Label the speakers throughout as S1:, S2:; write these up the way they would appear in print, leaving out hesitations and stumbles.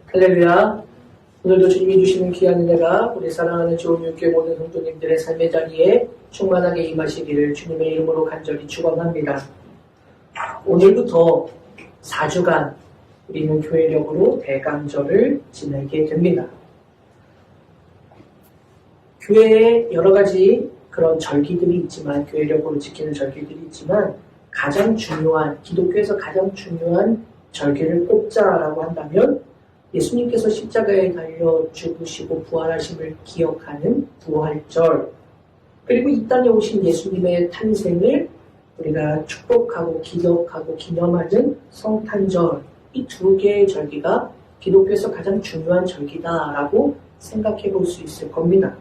S1: 할렐루야. 오늘도 주님이 주시는 귀한 은혜가 우리 사랑하는 좋은 육교의 모든 성도님들의 삶의 자리에 충만하게 임하시기를 주님의 이름으로 간절히 축원합니다. 오늘부터 4주간 우리는 교회력으로 대강절을 지내게 됩니다. 교회에 여러 가지 그런 절기들이 있지만, 교회력으로 지키는 절기들이 있지만, 가장 중요한, 기독교에서 가장 중요한 절기를 꼽자라고 한다면 예수님께서 십자가에 달려 죽으시고 부활하심을 기억하는 부활절, 그리고 이 땅에 오신 예수님의 탄생을 우리가 축복하고 기억하고 기념하는 성탄절, 이 두 개의 절기가 기독교에서 가장 중요한 절기다라고 생각해 볼 수 있을 겁니다.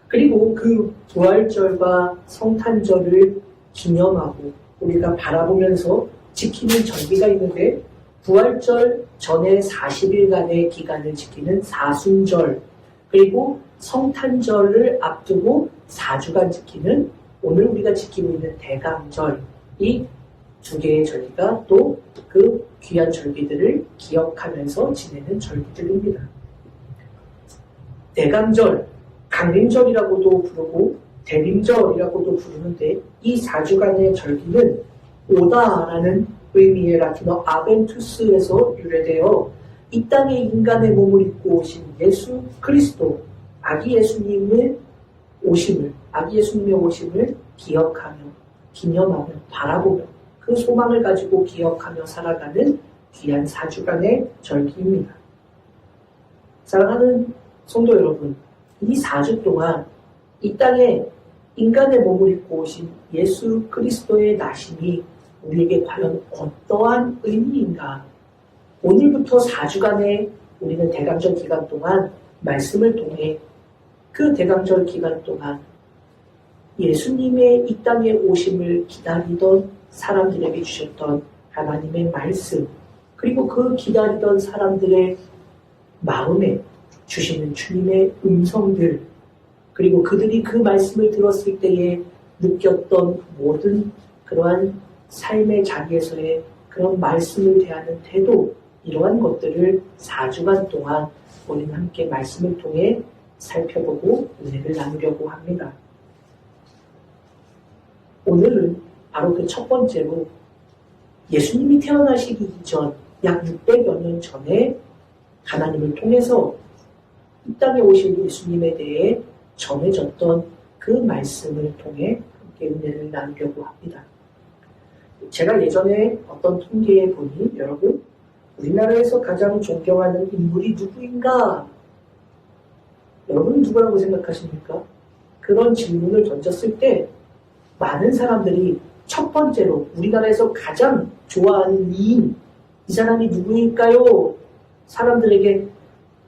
S1: 그리고 그 부활절과 성탄절을 기념하고 우리가 바라보면서 지키는 절기가 있는데, 부활절 전에 40일간의 기간을 지키는 사순절, 그리고 성탄절을 앞두고 4주간 지키는 오늘 우리가 지키고 있는 대강절, 이 두 개의 절기가 또 그 귀한 절기들을 기억하면서 지내는 절기들입니다. 대강절, 강림절이라고도 부르고 대림절이라고도 부르는데, 이 4주간의 절기는 오다라는 의미의 라틴어 아벤투스에서 유래되어 이 땅에 인간의 몸을 입고 오신 예수 그리스도, 아기 예수님의 오심을 기억하며, 기념하며, 바라보며 그 소망을 가지고 기억하며 살아가는 귀한 4주간의 절기입니다. 사랑하는 성도 여러분, 이 4주 동안 이 땅에 인간의 몸을 입고 오신 예수 그리스도의 나심이 우리에게 과연 어떠한 의미인가? 오늘부터 4주간의 우리는 대강절 기간 동안 말씀을 통해 그 대강절 기간 동안 예수님의 이 땅에 오심을 기다리던 사람들에게 주셨던 하나님의 말씀, 그리고 그 기다리던 사람들의 마음에 주시는 주님의 음성들, 그리고 그들이 그 말씀을 들었을 때에 느꼈던 모든 그러한 삶의 자리에서의 그런 말씀을 대하는 태도, 이러한 것들을 4주간 동안 우리는 함께 말씀을 통해 살펴보고 은혜를 나누려고 합니다. 오늘은 바로 그 첫 번째로 예수님이 태어나시기 이전 약 600여 년 전에 하나님을 통해서 이 땅에 오신 예수님에 대해 전해졌던 그 말씀을 통해 함께 은혜를 나누려고 합니다. 제가 예전에 어떤 통계에 보니, 여러분, 우리나라에서 가장 존경하는 인물이 누구인가? 여러분은 누구라고 생각하십니까? 그런 질문을 던졌을 때 많은 사람들이 첫 번째로 우리나라에서 가장 좋아하는 이인, 이 사람이 누구일까요? 사람들에게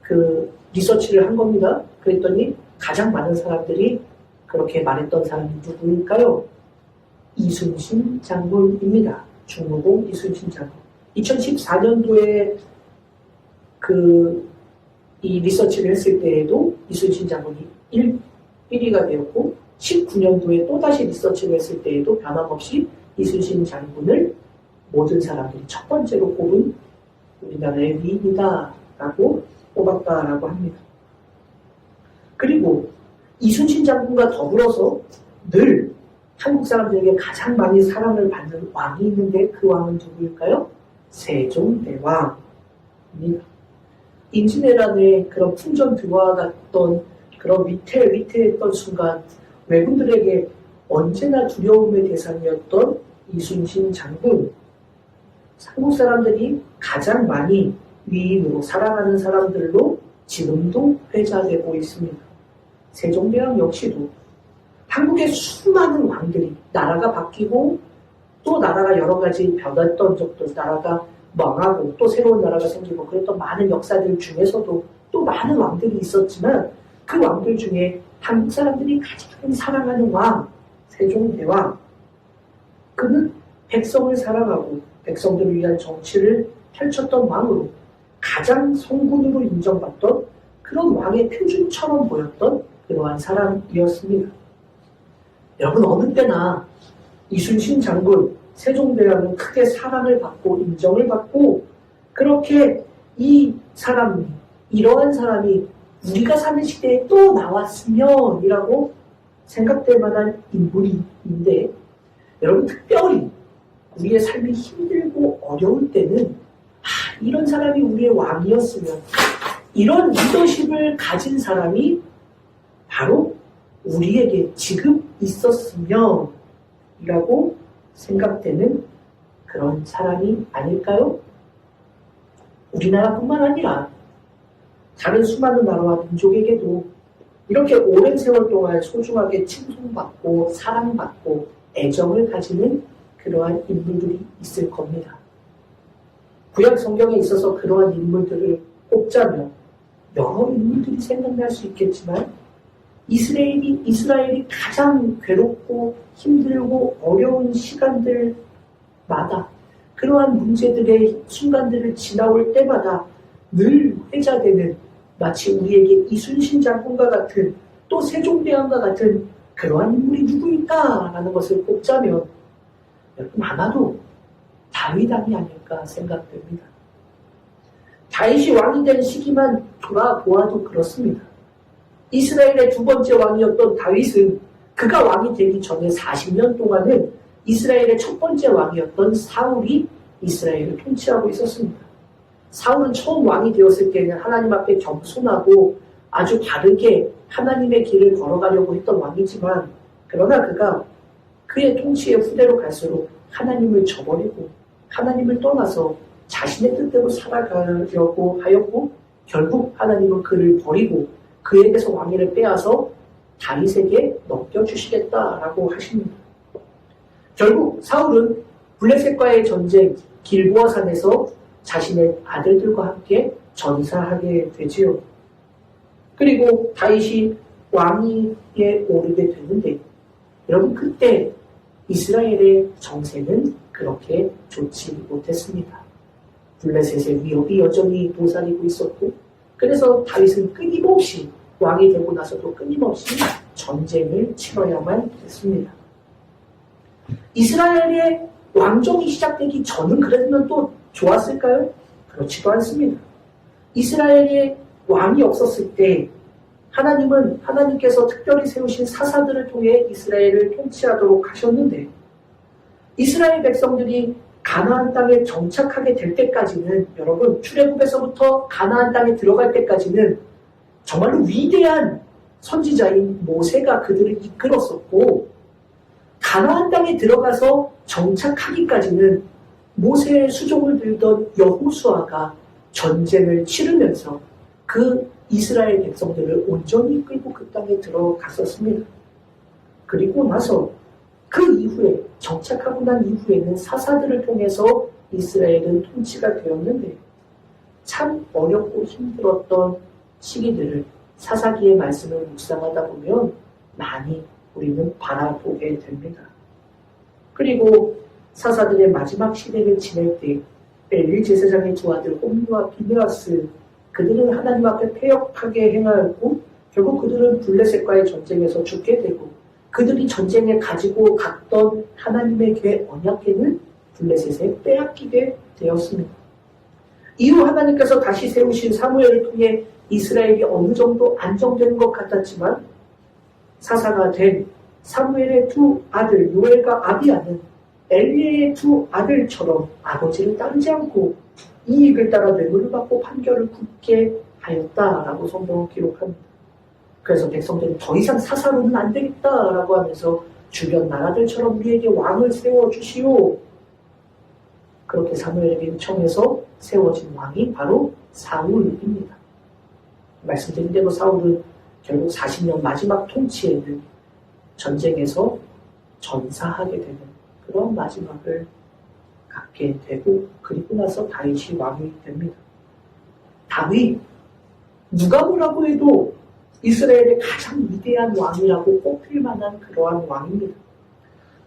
S1: 그 리서치를 한 겁니다. 그랬더니 가장 많은 사람들이 그렇게 말했던 사람이 누구일까요? 이순신 장군입니다. 충무공 이순신 장군. 2014년도에 이 리서치를 했을 때에도 이순신 장군이 1위가 되었고, 19년도에 또다시 리서치를 했을 때에도 변함없이 이순신 장군을 모든 사람들이 첫 번째로 꼽은 우리나라의 위인이다라고 뽑았다라고 합니다. 그리고 이순신 장군과 더불어서 늘 한국 사람들에게 가장 많이 사랑을 받는 왕이 있는데, 그 왕은 누구일까요? 세종대왕입니다. 임진왜란의 그런 풍전등화 같던 그런 위태했던 순간 외군들에게 언제나 두려움의 대상이었던 이순신 장군, 한국 사람들이 가장 많이 위인으로 사랑하는 사람들로 지금도 회자되고 있습니다. 세종대왕 역시도 한국의 수많은 왕들이, 나라가 바뀌고 또 나라가 여러 가지 변했던 적도, 나라가 망하고 또 새로운 나라가 생기고 그랬던 많은 역사들 중에서도 또 많은 왕들이 있었지만, 그 왕들 중에 한국 사람들이 가장 사랑하는 왕, 세종대왕, 그는 백성을 사랑하고 백성들을 위한 정치를 펼쳤던 왕으로 가장 성군으로 인정받던 그런 왕의 표준처럼 보였던 그러한 사람이었습니다. 여러분, 어느 때나 이순신 장군, 세종대왕은 크게 사랑을 받고 인정을 받고 그렇게 이 사람이, 이러한 사람이 우리가 사는 시대에 또 나왔으면 이라고 생각될 만한 인물인데, 여러분 특별히 우리의 삶이 힘들고 어려울 때는 이런 사람이 우리의 왕이었으면, 이런 리더십을 가진 사람이 바로 우리에게 지금 있었으면 이라고 생각되는 그런 사람이 아닐까요? 우리나라뿐만 아니라 다른 수많은 나라와 민족에게도 이렇게 오랜 세월 동안 소중하게 칭송받고 사랑받고 애정을 가지는 그러한 인물들이 있을 겁니다. 구약 성경에 있어서 그러한 인물들을 꼽자면 여러 인물들이 생각날 수 있겠지만, 이스라엘이 가장 괴롭고 힘들고 어려운 시간들마다, 그러한 문제들의 순간들을 지나올 때마다 늘 회자되는, 마치 우리에게 이순신 장군과 같은, 또 세종대왕과 같은 그러한 인물이 누구일까라는 것을 꼽자면 여러분 아마도 다윗왕이 아닐까 생각됩니다. 다윗이 왕이 된 시기만 돌아보아도 그렇습니다. 이스라엘의 두 번째 왕이었던 다윗은 그가 왕이 되기 전에 40년 동안은 이스라엘의 첫 번째 왕이었던 사울이 이스라엘을 통치하고 있었습니다. 사울은 처음 왕이 되었을 때는 하나님 앞에 겸손하고 아주 바르게 하나님의 길을 걸어가려고 했던 왕이지만, 그러나 그가 그의 통치의 후대로 갈수록 하나님을 저버리고 하나님을 떠나서 자신의 뜻대로 살아가려고 하였고, 결국 하나님은 그를 버리고 그에게서 왕위를 빼앗아 다윗에게 넘겨주시겠다라고 하십니다. 결국 사울은 블레셋과의 전쟁 길보아산에서 자신의 아들들과 함께 전사하게 되지요. 그리고 다윗이 왕위에 오르게 되는데, 여러분 그때 이스라엘의 정세는 그렇게 좋지 못했습니다. 블레셋의 위협이 여전히 도사리고 있었고, 그래서 다윗은 끊임없이 왕이 되고 나서도 끊임없이 전쟁을 치러야만 했습니다. 이스라엘의 왕정이 시작되기 전은 그랬으면 또 좋았을까요? 그렇지도 않습니다. 이스라엘의 왕이 없었을 때 하나님께서 특별히 세우신 사사들을 통해 이스라엘을 통치하도록 하셨는데, 이스라엘 백성들이 가나안 땅에 정착하게 될 때까지는, 여러분 출애굽에서부터 가나안 땅에 들어갈 때까지는 정말로 위대한 선지자인 모세가 그들을 이끌었었고, 가나안 땅에 들어가서 정착하기까지는 모세의 수종을 들던 여호수아가 전쟁을 치르면서 그 이스라엘 백성들을 온전히 끌고 그 땅에 들어갔었습니다. 그리고 나서 그 이후에, 정착하고 난 이후에는 사사들을 통해서 이스라엘은 통치가 되었는데, 참 어렵고 힘들었던 시기들을 사사기의 말씀을 묵상하다 보면 많이 우리는 바라보게 됩니다. 그리고 사사들의 마지막 시대를 지낼 때 엘리 제사장의 두 아들 홈리와 비느하스, 그들은 하나님 앞에 패역하게 행하였고, 결국 그들은 블레셋과의 전쟁에서 죽게 되고, 그들이 전쟁에 가지고 갔던 하나님의 궤 언약궤는 블레셋에 빼앗기게 되었습니다. 이후 하나님께서 다시 세우신 사무엘을 통해 이스라엘이 어느 정도 안정되는 것 같았지만, 사사가 된 사무엘의 두 아들 요엘과 아비야는 엘리의 두 아들처럼 아버지를 따르지 않고 이익을 따라 뇌물을 받고 판결을 굳게 하였다라고 성경은 기록합니다. 그래서 백성들은 더 이상 사사로는 안 되겠다라고 하면서 주변 나라들처럼 우리에게 왕을 세워주시오. 그렇게 사무엘에게 요청해서 세워진 왕이 바로 사울입니다. 말씀드린 대로 사울은 결국 40년 마지막 통치에는 전쟁에서 전사하게 되는 그런 마지막을 갖게 되고, 그리고 나서 다윗이 왕이 됩니다. 다윗, 누가 뭐라고 해도 이스라엘의 가장 위대한 왕이라고 꼽힐 만한 그러한 왕입니다.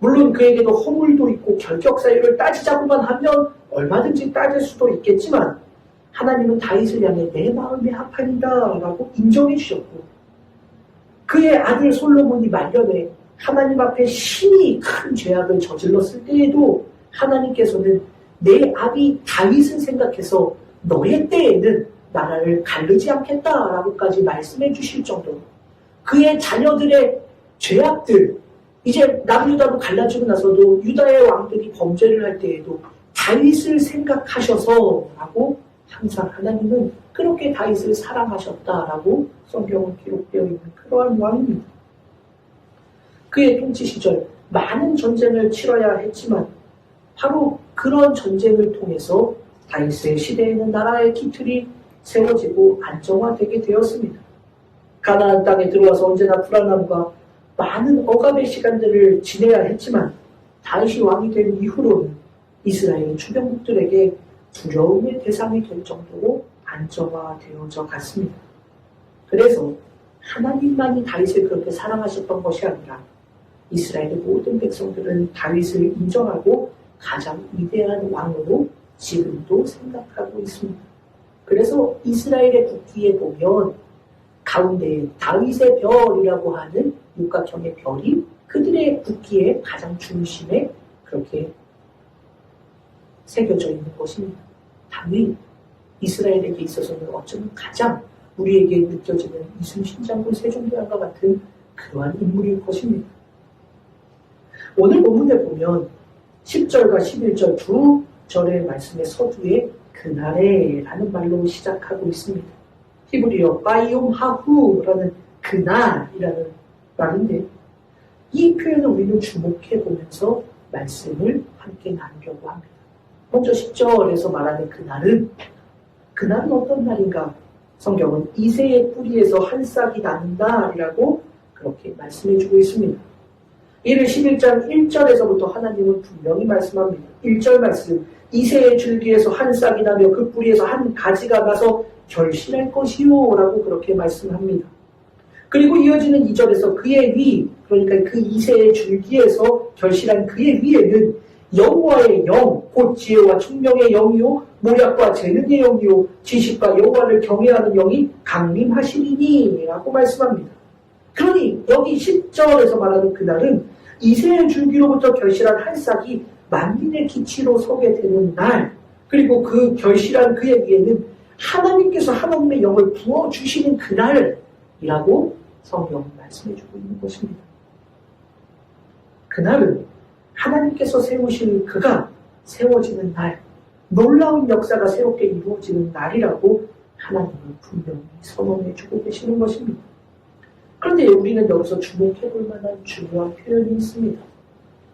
S1: 물론 그에게도 허물도 있고 결격 사유를 따지자고만 하면 얼마든지 따질 수도 있겠지만, 하나님은 다윗을 향해 내 마음의 합판이다 라고 인정해 주셨고, 그의 아들 솔로몬이 말년에 하나님 앞에 심히 큰 죄악을 저질렀을 때에도 하나님께서는 내 아비 다윗을 생각해서 너의 때에는 나라를 가르지 않겠다라고까지 말씀해 주실 정도로 그의 자녀들의 죄악들, 이제 남유다로 갈라지고 나서도 유다의 왕들이 범죄를 할 때에도 다윗을 생각하셔서라고 항상 하나님은 그렇게 다윗을 사랑하셨다라고 성경은 기록되어 있는 그러한 왕입니다. 그의 통치 시절 많은 전쟁을 치러야 했지만 바로 그런 전쟁을 통해서 다윗의 시대에는 나라의 기틀이 세워지고 안정화되게 되었습니다. 가나안 땅에 들어와서 언제나 불안함과 많은 억압의 시간들을 지내야 했지만 다윗이 왕이 된 이후로는 이스라엘 주변국들에게 두려움의 대상이 될 정도로 안정화되어져 갔습니다. 그래서 하나님만이 다윗을 그렇게 사랑하셨던 것이 아니라 이스라엘의 모든 백성들은 다윗을 인정하고 가장 위대한 왕으로 지금도 생각하고 있습니다. 그래서 이스라엘의 국기에 보면 가운데에 다윗의 별이라고 하는 육각형의 별이 그들의 국기의 가장 중심에 그렇게 새겨져 있는 것입니다. 다윗, 이스라엘에게 있어서는 어쩌면 가장 우리에게 느껴지는 이순신 장군 세종대왕과 같은 그러한 인물일 것입니다. 오늘 본문에 보면 10절과 11절 두 절의 말씀의 서두에 그날에 라는 말로 시작하고 있습니다. 히브리어 바이옴 하후라는 그날이라는 말인데 이 표현을 우리는 주목해 보면서 말씀을 함께 나누려고 합니다. 먼저 10절에서 말하는 그날은 어떤 날인가? 성경은 이새의 뿌리에서 한 싹이 나는 날이라고 그렇게 말씀해 주고 있습니다. 이를 11장 1절에서부터 하나님은 분명히 말씀합니다. 1절 말씀, 이새의 줄기에서 한 싹이 나며 그 뿌리에서 한 가지가 나서 결실할 것이요 라고 그렇게 말씀합니다. 그리고 이어지는 2절에서 그의 위, 그러니까 그 이새의 줄기에서 결실한 그의 위에는 여호와의 영, 곧 지혜와 총명의 영이요 모략과 재능의 영이요 지식과 여호와를 경외하는 영이 강림하시리니 라고 말씀합니다. 그러니 여기 10절에서 말하는 그날은 이새의 줄기로부터 결실한 한 싹이 만민의 기치로 서게 되는 날, 그리고 그 결실한 그의 위에는 하나님께서 하나님의 영을 부어주시는 그날이라고 성경은 말씀해주고 있는 것입니다. 그날은 하나님께서 세우실 그가 세워지는 날, 놀라운 역사가 새롭게 이루어지는 날이라고 하나님은 분명히 선언해주고 계시는 것입니다. 그런데 우리는 여기서 주목해볼 만한 중요한 표현이 있습니다.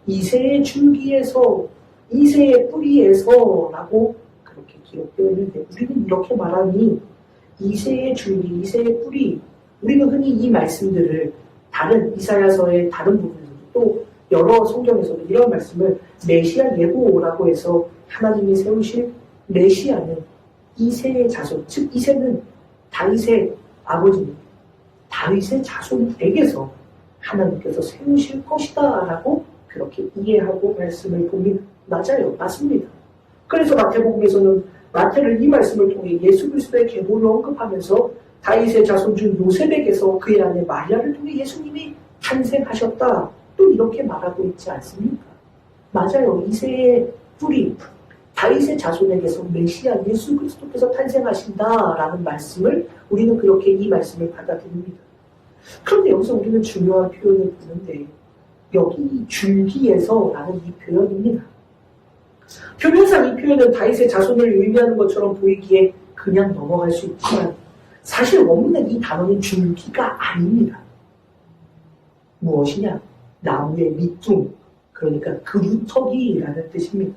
S1: 이새의 줄기에서, 이새의 뿌리에서 라고 그렇게 기록되어 있는데 우리는 이렇게 말하니 이새의 줄기, 이새의 뿌리, 우리는 흔히 이 말씀들을 다른 이사야서의 다른 부분에서도 또 여러 성경에서도 이런 말씀을 메시아 예고라고 해서 하나님이 세우실 메시아는 이새의 자손, 즉 이새는 다윗의 아버지입니다. 다윗의 자손에게서 하나님께서 세우실 것이다 라고 그렇게 이해하고 말씀을 봅니다. 맞아요. 맞습니다. 그래서 마태복음에서는 마태를 이 말씀을 통해 예수 그리스도의 계보를 언급하면서 다윗의 자손 중 요셉에게서 그의 아내 마리아를 통해 예수님이 탄생하셨다. 또 이렇게 말하고 있지 않습니까? 맞아요. 이새의 뿌리, 다윗의 자손에게서 메시아 예수 그리스도께서 탄생하신다라는 말씀을 우리는 그렇게 이 말씀을 받아들입니다. 그런데 여기서 우리는 중요한 표현을 보는데 여기 줄기에서라는 이 표현입니다. 표면상 이 표현은 다윗의 자손을 의미하는 것처럼 보이기에 그냥 넘어갈 수 있지만 사실 원문의 이 단어는 줄기가 아닙니다. 무엇이냐? 나무의 밑둥, 그러니까 그루터기라는 뜻입니다.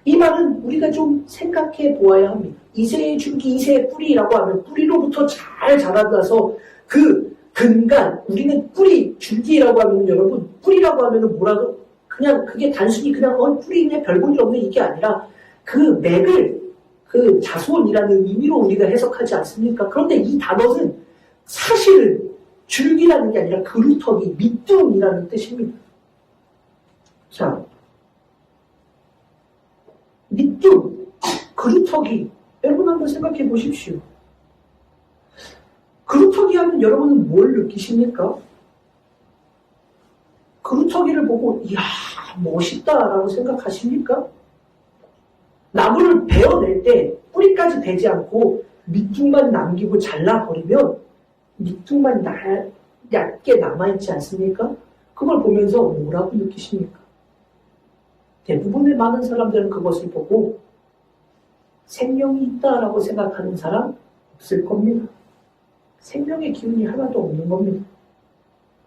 S1: 이 말은 우리가 좀 생각해 보아야 합니다. 이새의 줄기, 이새의 뿌리라고 하면 뿌리로부터 잘 자라나서 그 근간, 우리는 뿌리, 줄기라고 하면 여러분, 뿌리라고 하면 뭐라고? 그냥 그게 단순히 그냥 뿌리네 별볼일 없네 이게 아니라 그 맥을 그 자손이라는 의미로 우리가 해석하지 않습니까? 그런데 이 단어는 사실은 줄기라는 게 아니라 그루터기, 밑둥이라는 뜻입니다. 자, 밑둥, 그루터기, 여러분 한번 생각해 보십시오. 그루터기 하면 여러분은 뭘 느끼십니까? 그루터기를 보고 이야 멋있다라고 생각하십니까? 나무를 베어낼 때 뿌리까지 되지 않고 밑둥만 남기고 잘라버리면 밑둥만 얇게 남아있지 않습니까? 그걸 보면서 뭐라고 느끼십니까? 대부분의 많은 사람들은 그것을 보고 생명이 있다라고 생각하는 사람 없을 겁니다. 생명의 기운이 하나도 없는 겁니다.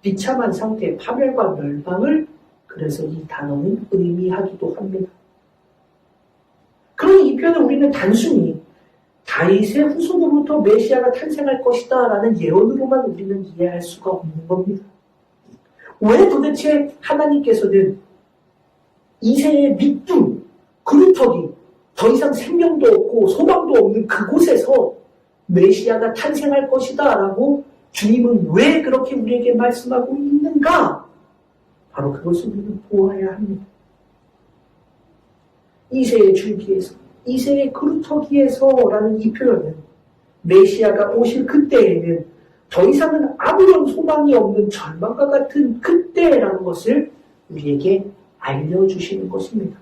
S1: 비참한 상태의 파멸과 멸망을 그래서 이 단어는 의미하기도 합니다. 그러니 이 표현을 우리는 단순히 다윗의 후손으로부터 메시아가 탄생할 것이다 라는 예언으로만 우리는 이해할 수가 없는 겁니다. 왜 도대체 하나님께서는 이새의 밑둥, 그루터기, 더 이상 생명도 없고 소망도 없는 그곳에서 메시아가 탄생할 것이다 라고 주님은 왜 그렇게 우리에게 말씀하고 있는가? 바로 그것을 우리는 보아야 합니다. 이새의 줄기에서, 이새의 그루터기에서라는 이 표현은 메시아가 오실 그때에는 더 이상은 아무런 소망이 없는 절망과 같은 그때라는 것을 우리에게 알려주시는 것입니다.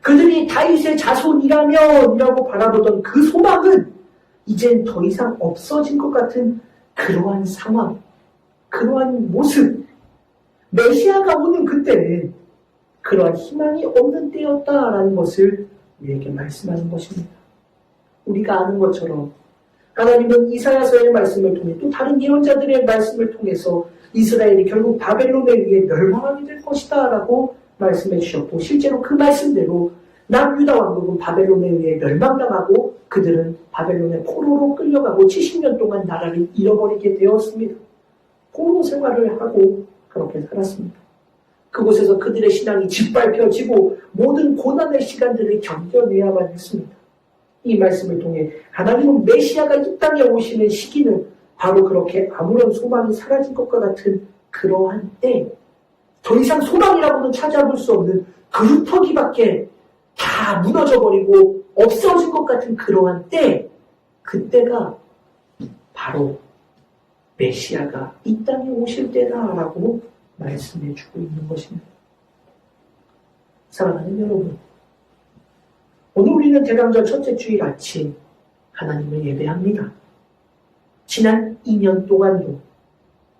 S1: 그들이 다윗의 자손이라면이라고 바라보던 그 소망은 이젠 더 이상 없어진 것 같은 그러한 상황, 그러한 모습, 메시아가 오는 그때는 그러한 희망이 없는 때였다라는 것을 우리에게 말씀하는 것입니다. 우리가 아는 것처럼 하나님은 이사야서의 말씀을 통해 또 다른 예언자들의 말씀을 통해서 이스라엘이 결국 바벨론에 의해 멸망하게 될 것이다 라고 말씀해 주셨고 실제로 그 말씀대로 남유다 왕국은 바벨론에 의해 멸망당하고 그들은 바벨론의 포로로 끌려가고 70년 동안 나라를 잃어버리게 되었습니다. 포로 생활을 하고 그렇게 살았습니다. 그곳에서 그들의 신앙이 짓밟혀지고 모든 고난의 시간들을 견뎌내야만 했습니다. 이 말씀을 통해 하나님은 메시아가 이 땅에 오시는 시기는 바로 그렇게 아무런 소망이 사라진 것과 같은 그러한 때, 더 이상 소망이라고는 찾아볼 수 없는 그루터기밖에 다 무너져버리고 없어진 것 같은 그러한 때, 그때가 바로 메시아가 이 땅에 오실 때다라고 말씀해주고 있는 것입니다. 사랑하는 여러분, 오늘 우리는 대강절 첫째 주일 아침 하나님을 예배합니다. 지난 2년 동안도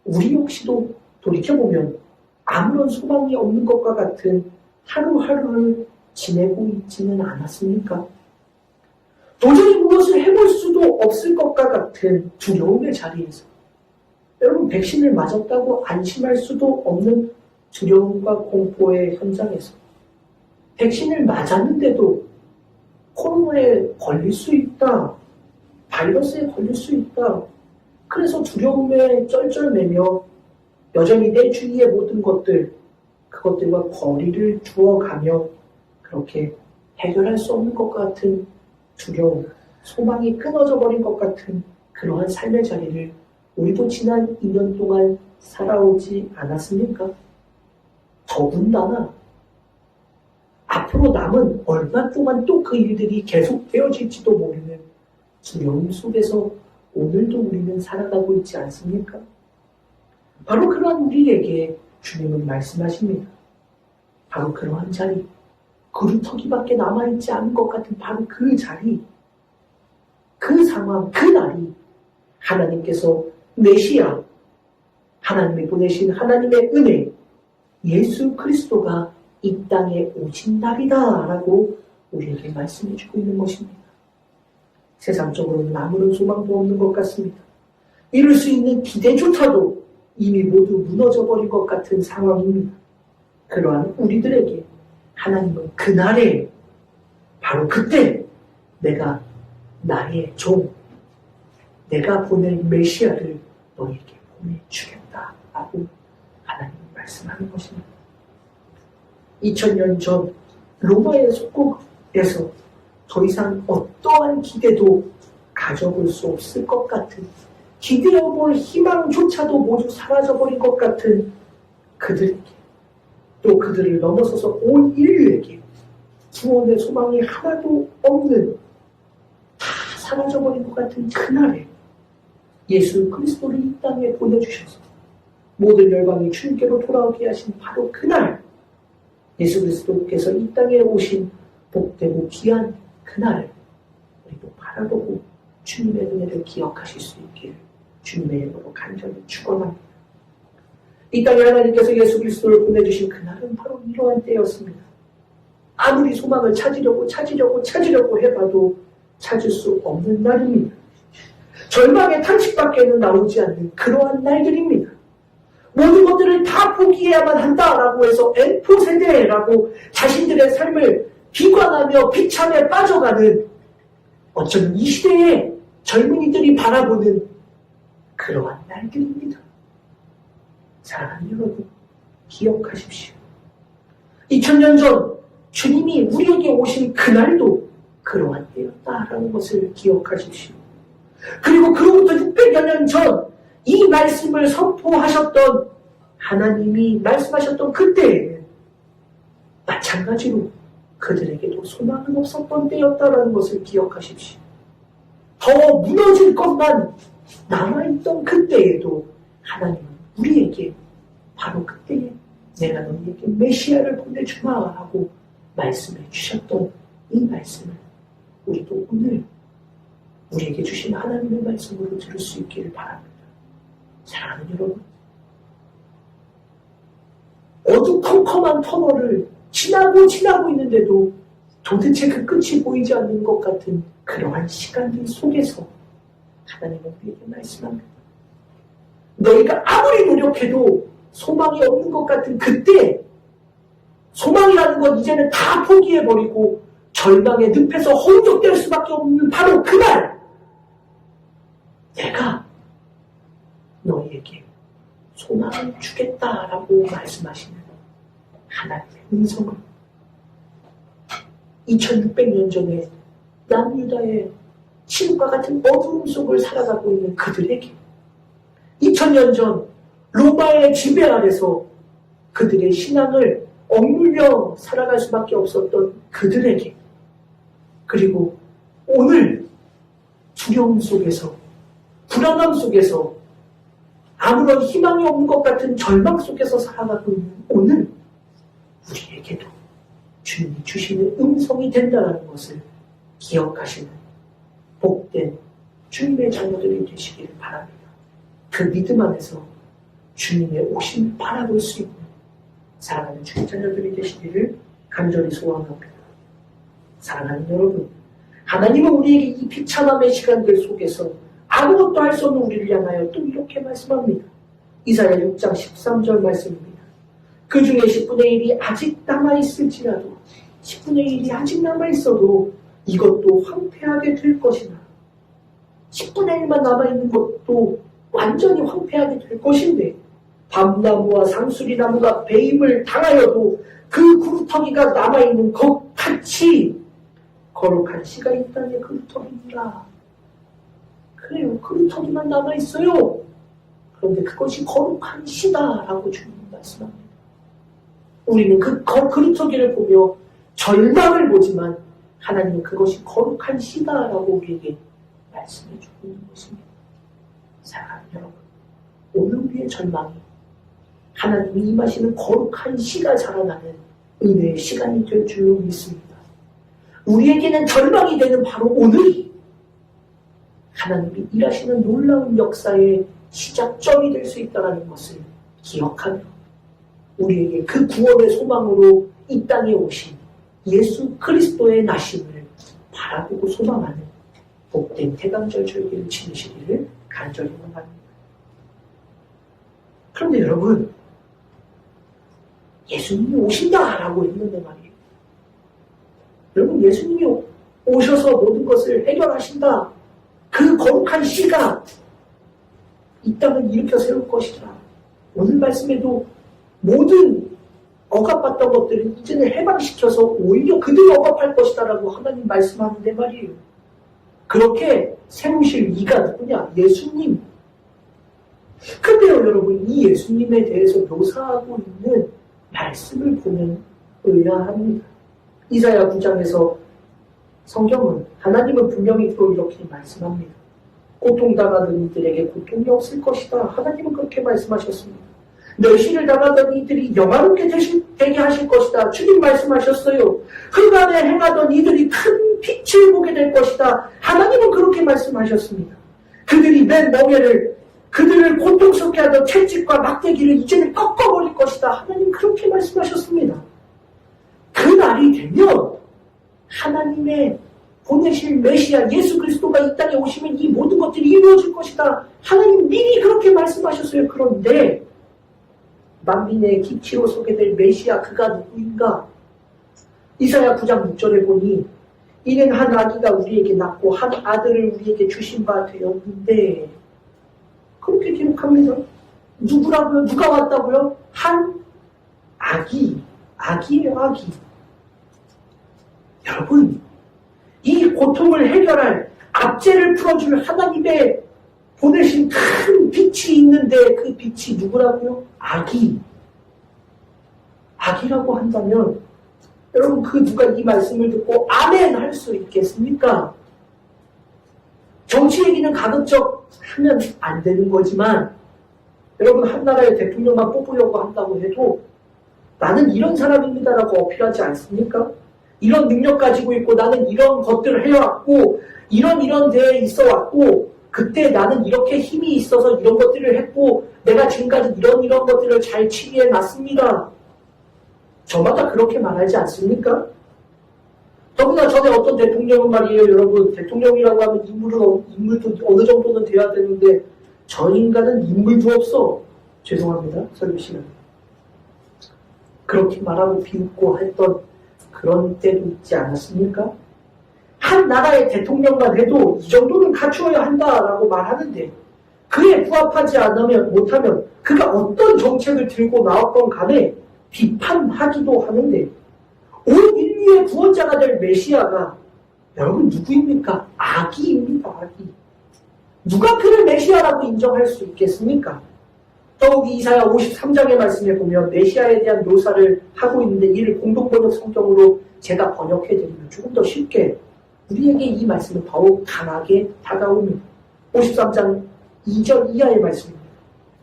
S1: 우리 역시도 돌이켜보면 아무런 소망이 없는 것과 같은 하루하루를 지내고 있지는 않았습니까? 도저히 무엇을 해볼 수도 없을 것과 같은 두려움의 자리에서 여러분 백신을 맞았다고 안심할 수도 없는 두려움과 공포의 현장에서 백신을 맞았는데도 코로나에 걸릴 수 있다, 바이러스에 걸릴 수 있다, 그래서 두려움에 쩔쩔매며 여전히 내 주위의 모든 것들, 그것들과 거리를 두어가며 그렇게 해결할 수 없는 것 같은 두려움, 소망이 끊어져 버린 것 같은 그러한 삶의 자리를 우리도 지난 2년 동안 살아오지 않았습니까? 더군다나 앞으로 남은 얼마 동안 또 그 일들이 계속되어질지도 모르는 두려움 속에서 오늘도 우리는 살아가고 있지 않습니까? 바로 그러한 우리에게 주님은 말씀하십니다. 바로 그러한 자리, 그루터기밖에 남아있지 않은 것 같은 바로 그 자리, 그 상황, 그 날이 하나님께서 메시아, 하나님이 보내신 하나님의 은혜, 예수 그리스도가 이 땅에 오신 날이다 라고 우리에게 말씀해주고 있는 것입니다. 세상적으로는 아무런 소망도 없는 것 같습니다. 이룰 수 있는 기대조차도 이미 모두 무너져버린 것 같은 상황입니다. 그러한 우리들에게 하나님은 그날에 바로 그때 내가 나의 종, 내가 보낼 메시아를 너에게 보내주겠다 라고 하나님은 말씀하는 것입니다. 2000년 전 로마의 속국에서 더 이상 어떠한 기대도 가져볼 수 없을 것 같은, 기대어볼 희망조차도 모두 사라져버린 것 같은 그들에게, 또 그들을 넘어서서 온 인류에게 구원의 소망이 하나도 없는, 다 사라져버린 것 같은 그날에 예수 그리스도를 이 땅에 보내주셔서 모든 열방이 주님께로 돌아오게 하신 바로 그날, 예수 그리스도께서 이 땅에 오신 복되고 귀한 그날, 바라보고 주님의 은혜를 기억하실 수 있기를 주님의 이름으로 간절히 축원합니다. 이 땅에 하나님께서 예수 그리스도를 보내주신 그날은 바로 이러한 때였습니다. 아무리 소망을 찾으려고 해봐도 찾을 수 없는 날입니다. 절망의 탄식밖에는 나오지 않는 그러한 날들입니다. 모든 것들을 다 포기해야만 한다라고 해서 N4세대라고 자신들의 삶을 비관하며 비참에 빠져가는 어쩌면 이 시대의 젊은이들이 바라보는 그러한 날들입니다. 사랑하는 여러분, 기억하십시오. 2000년 전 주님이 우리에게 오신 그날도 그러한 때였다라는 것을 기억하십시오. 그리고 그로부터 600여 년 전 이 말씀을 선포하셨던 하나님이 말씀하셨던 그때에는 마찬가지로 그들에게도 소망은 없었던 때였다라는 것을 기억하십시오. 더 무너질 것만 남아있던 그때에도 하나님은 우리에게 바로 그때에 내가 너희에게 메시아를 보내주마 라고 말씀해 주셨던 이 말씀을 우리도 오늘 우리에게 주신 하나님의 말씀으로 들을 수 있기를 바랍니다. 사랑하는 여러분, 어두컴컴한 터널을 지나고 있는데도 도대체 그 끝이 보이지 않는 것 같은 그러한 시간들 속에서 하나님은 우리에게 말씀합니다. 너희가 아무리 노력해도 소망이 없는 것 같은 그때 소망이라는 건 이제는 다 포기해버리고 절망의 늪에서 허우적댈 수밖에 없는 바로 그날 내가 너희에게 소망을 주겠다라고 말씀하시는 하나님의 음성을 2600년 전에 남유다의 지옥과 같은 어두움 속을 살아가고 있는 그들에게 2000년 전 로마의 지배 아래서 그들의 신앙을 억눌려 살아갈 수밖에 없었던 그들에게 그리고 오늘 두려움 속에서 불안함 속에서 아무런 희망이 없는 것 같은 절망 속에서 살아가고 있는 오늘 우리에게도 주님이 주시는 음성이 된다는 것을 기억하시는 복된 주님의 자녀들이 되시기를 바랍니다. 그 믿음 안에서 주님의 오심을 바라볼 수 있는 사랑하는 주의 자녀들이 되시기를 간절히 소원합니다. 사랑하는 여러분, 하나님은 우리에게 이 비참함의 시간들 속에서 아무것도 할 수 없는 우리를 향하여 또 이렇게 말씀합니다. 이사야 6장 13절 말씀입니다. 그 중에 10분의 1이 아직 남아있을지라도 10분의 1이 아직 남아있어도 이것도 황폐하게 될 것이나 10분의 1만 남아있는 것도 완전히 황폐하게 될 것인데 밤나무와 상수리나무가 배임을 당하여도 그 구루터기가 남아있는 것 같이 거룩한 씨가 이 땅에 그루터기니라. 그래요. 그루터기만 남아있어요. 그런데 그것이 거룩한 씨다라고 주님은 말씀합니다. 우리는 그 그루터기를 보며 절망을 보지만 하나님은 그것이 거룩한 씨다라고 우리에게 말씀해 주고 있는 것입니다. 사랑하는 여러분, 오늘 우리의 절망이 하나님이 임하시는 거룩한 씨가 자라나는 은혜의 시간이 될 줄로 믿습니다. 우리에게는 절망이 되는 바로 오늘이 하나님이 일하시는 놀라운 역사의 시작점이 될 수 있다는 것을 기억하며 우리에게 그 구원의 소망으로 이 땅에 오신 예수 그리스도의 나심을 바라보고 소망하는 복된 대강절 절기를 지내시기를 간절히 원합니다. 그런데 여러분, 예수님이 오신다라고 했는데 말이에요. 여러분, 예수님이 오셔서 모든 것을 해결하신다. 그 거룩한 씨가 이 땅을 일으켜 세울 것이다. 오늘 말씀에도 모든 억압받던 것들을 이제는 해방시켜서 오히려 그들이 억압할 것이다라고 하나님 말씀하는데 말이에요. 그렇게 세우실 이가 누구냐? 예수님. 근데요, 여러분, 이 예수님에 대해서 묘사하고 있는 말씀을 보면 의아합니다. 이사야 9장에서 성경은 하나님은 분명히 또 이렇게 말씀합니다. 고통당하는 이들에게 고통이 없을 것이다. 하나님은 그렇게 말씀하셨습니다. 멸시를 당하던 이들이 영화롭게 되게 하실 것이다. 주님 말씀하셨어요. 흑암에 행하던 이들이 큰 큰 빛을 보게 될 것이다. 하나님은 그렇게 말씀하셨습니다. 그들이 맨 멍에를 그들을 고통스럽게 하던 채찍과 막대기를 이제는 꺾어버릴 것이다. 하나님 그렇게 말씀하셨습니다. 그 날이 되면 하나님의 보내실 메시아 예수 그리스도가 이 땅에 오시면 이 모든 것들이 이루어질 것이다. 하나님 미리 그렇게 말씀하셨어요. 그런데 만민의 기치로 소개될 메시아 그가 누구인가? 이사야 9장 6절에 보니 이는 한 아기가 우리에게 낳고 한 아들을 우리에게 주신 바 되었는데 그렇게 기록합니다. 누구라고요? 누가 왔다고요? 한 아기예요, 아기. 여러분, 이 고통을 해결할 압제를 풀어줄 하나님의 보내신 큰 빛이 있는데 그 빛이 누구라고요? 아기라고 한다면 여러분 그 누가 이 말씀을 듣고 아멘 할 수 있겠습니까? 정치 얘기는 가급적 하면 안 되는 거지만 여러분 한 나라의 대통령만 뽑으려고 한다고 해도 나는 이런 사람입니다라고 어필하지 않습니까? 이런 능력 가지고 있고 나는 이런 것들을 해왔고 이런 데에 있어 왔고 그때 나는 이렇게 힘이 있어서 이런 것들을 했고 내가 지금까지 이런 것들을 잘 치리해 놨습니다. 저마다 그렇게 말하지 않습니까? 더구나 전에 어떤 대통령은 말이에요. 여러분 대통령이라고 하면 인물도 어느 정도는 돼야 되는데 저 인간은 인물도 없어. 죄송합니다. 설교 시간. 그렇게 말하고 비웃고 했던 그런 때도 있지 않았습니까? 한 나라의 대통령만 해도 이 정도는 갖추어야 한다라고 말하는데 그에 부합하지 못하면 그가 어떤 정책을 들고 나왔건 간에 비판하기도 하는데 온 인류의 구원자가 될 메시아가 여러분 누구입니까? 아기입니다. 아기. 누가 그를 메시아라고 인정할 수 있겠습니까? 더욱이 이사야 53장의 말씀에 보면 메시아에 대한 묘사를 하고 있는데 이를 공동번역 성경으로 제가 번역해드리면 조금 더 쉽게 우리에게 이 말씀은 더욱 강하게 다가옵니다. 53장 2절 이하의 말씀입니다.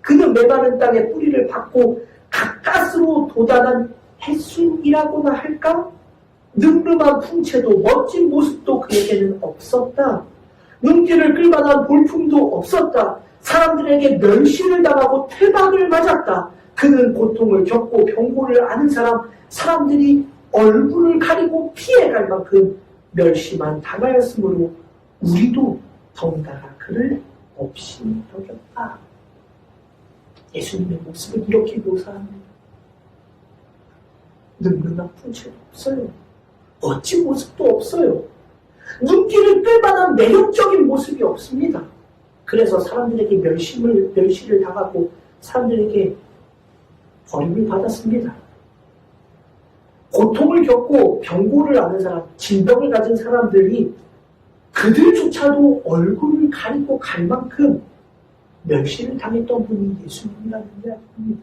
S1: 그는 메마른 땅에 뿌리를 박고 가까스로 도단한 햇순이라고나 할까? 늠름한 풍채도 멋진 모습도 그에게는 없었다. 눈길을 끌만한 볼품도 없었다. 사람들에게 멸시를 당하고 퇴박을 맞았다. 그는 고통을 겪고 병고를 앓는 사람들이 얼굴을 가리고 피해갈 만큼 멸시만 당하였으므로 우리도 덩달아 그를 없이 여겼다. 예수님의 모습을 이렇게 묘사합니다. 늠름한 풍채도 없어요. 멋진 모습도 없어요. 눈길을 끌만한 매력적인 모습이 없습니다. 그래서 사람들에게 멸시를 당하고 사람들에게 버림을 받았습니다. 고통을 겪고 병고를 앓는 사람, 질병을 가진 사람들이 그들조차도 얼굴을 가리고 갈 만큼 멸시를 당했던 분이 예수님이라는 이야기입니다.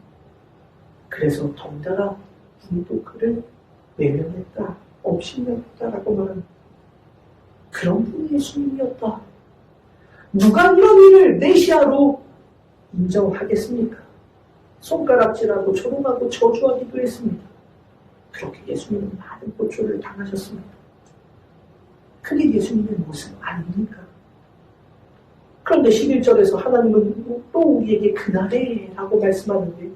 S1: 그래서 덩달아 우리도 그를 외면했다, 업신여겼다라고 말합니다. 그런 분이 예수님이었다. 누가 이런 일을 메시아로 인정하겠습니까? 손가락질하고 조롱하고 저주하기도 했습니다. 그렇게 예수님은 많은 고초를 당하셨습니다. 그게 예수님의 모습 아닙니까? 그런데 11절에서 하나님은 또 우리에게 그날에 라고 말씀하는데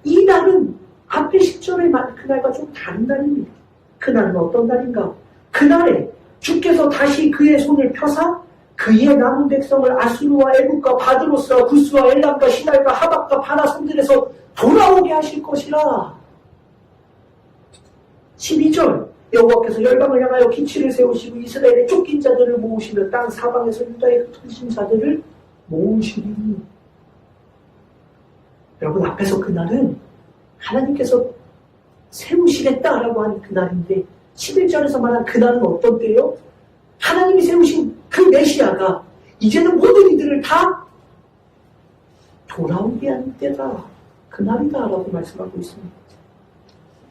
S1: 이 날은 앞에 10절의 그날과 좀 다른 날입니다. 그날은 어떤 날인가? 그날에 주께서 다시 그의 손을 펴사 그의 남은 백성을 아수르와 애국과 바드로스와 구스와 엘람과 시날과 하박과 바나 손들에서 돌아오게 하실 것이라. 12절 여호와께서 열방을 향하여 기치를 세우시고 이스라엘의 쫓긴 자들을 모으시며 땅 사방에서 유다의 흩어진 자들을 모으시리니. 여러분 앞에서 그날은 하나님께서 세우시겠다라고 하는 그날인데 11절에서 말한 그날은 어떤 때요? 하나님이 세우신 그 메시아가 이제는 모든 이들을 다 돌아오게 하는 때다. 그날이다 라고 말씀하고 있습니다.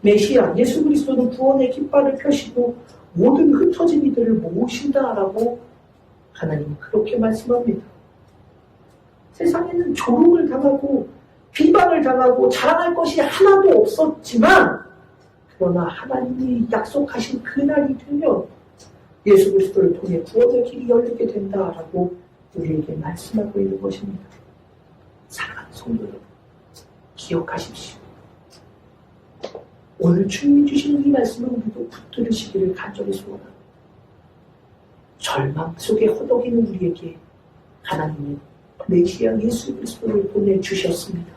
S1: 메시아 예수 그리스도는 구원의 깃발을 펴시고 모든 흩어진 이들을 모으신다라고 하나님은 그렇게 말씀합니다. 세상에는 조롱을 당하고 비방을 당하고 자랑할 것이 하나도 없었지만 그러나 하나님이 약속하신 그날이 되면 예수 그리스도를 통해 구원의 길이 열리게 된다라고 우리에게 말씀하고 있는 것입니다. 사랑하는 성도 여러분, 기억하십시오. 오늘 주님이 주시는 이 말씀을 우리도 붙들으시기를 간절히 소원합니다. 절망 속에 허덕이는 우리에게 하나님은 메시아 예수 그리스도를 보내주셨습니다.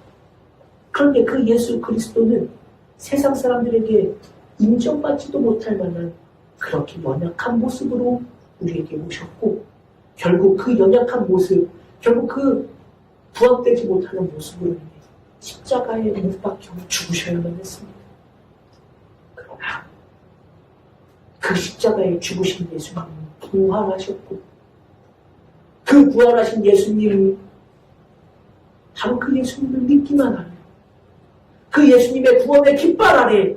S1: 그런데 그 예수 그리스도는 세상 사람들에게 인정받지도 못할 만한 그렇게 연약한 모습으로 우리에게 오셨고, 결국 그 연약한 모습, 결국 그 부합되지 못하는 모습으로 인해 십자가에 못 박혀 죽으셔야만 했습니다. 그러나 그 십자가에 죽으신 예수님은 부활하셨고, 그 부활하신 예수님, 바로 그 예수님을 믿기만 하면, 그 예수님의 구원의 깃발 아래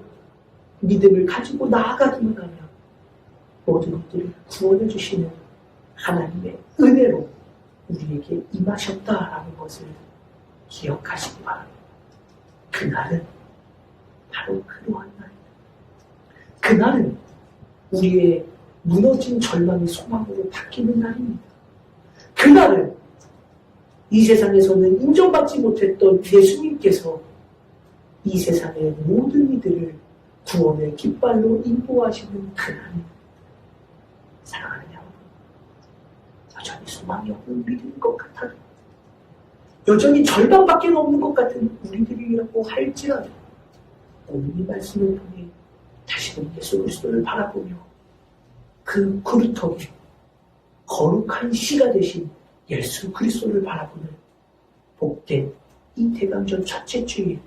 S1: 믿음을 가지고 나아가기만 하면 모든 것들을 구원해 주시는 하나님의 은혜로 우리에게 임하셨다라는 것을 기억하시기 바랍니다. 그날은 바로 그러한 날입니다. 그날은 우리의 무너진 절망이 소망으로 바뀌는 날입니다. 그날은 이 세상에서는 인정받지 못했던 예수님께서 이 세상의 모든 이들을 구원의 깃발로 인도하시는 그날입니다. 사랑하는 여러분, 여전히 소망이 없는 우리들인 것 같아도, 여전히 절망밖에 없는 것 같은 우리들이라고 할지라도, 오늘 이 말씀을 통해 다시금 예수 그리스도를 바라보며 그 그루터기 거룩한 시가 되신 예수 그리스도를 바라보는 복된 이 대강절 첫째 주일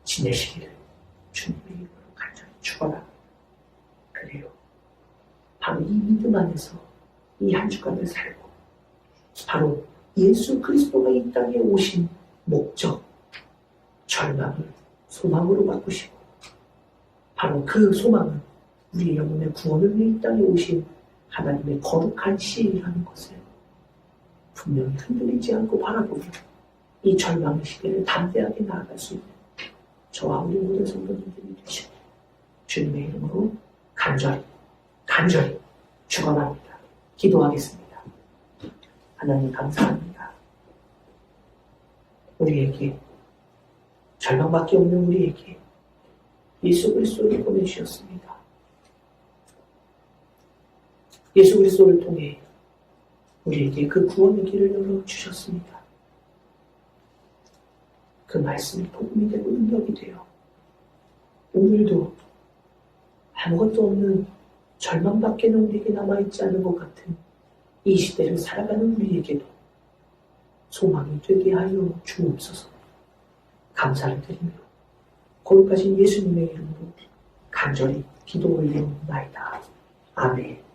S1: 지내시기를 주님의 이름으로 간절히 축원합니다. 그래요. 바로 이 믿음 안에서 이 한 주간을 살고, 바로 예수 그리스도가 이 땅에 오신 목적, 절망을 소망으로 바꾸시고, 바로 그 소망은 우리의 영혼의 구원을 위해 이 땅에 오신 하나님의 거룩한 시이라는 것을 분명히 흔들리지 않고 바라보며 이 절망의 시대를 담대하게 나아갈 수 있는 저와 우리 모든 성도님들이 되시고 주님의 이름으로 간절히 축원합니다. 기도하겠습니다. 하나님 감사합니다. 우리에게, 절망밖에 없는 우리에게 예수 그리스도를 보내주셨습니다. 예수 그리스도를 통해 우리에게 그 구원의 길을 열어주셨습니다. 그 말씀이 복음이 되고 능력이 되어 오늘도 아무것도 없는 절망밖에는 우리에게 남아있지 않은 것 같은 이 시대를 살아가는 우리에게도 소망이 되게 하여 주옵소서. 감사를 드리며 거룩하신 예수님의 이름으로 간절히 기도 올리옵나이다. 아멘.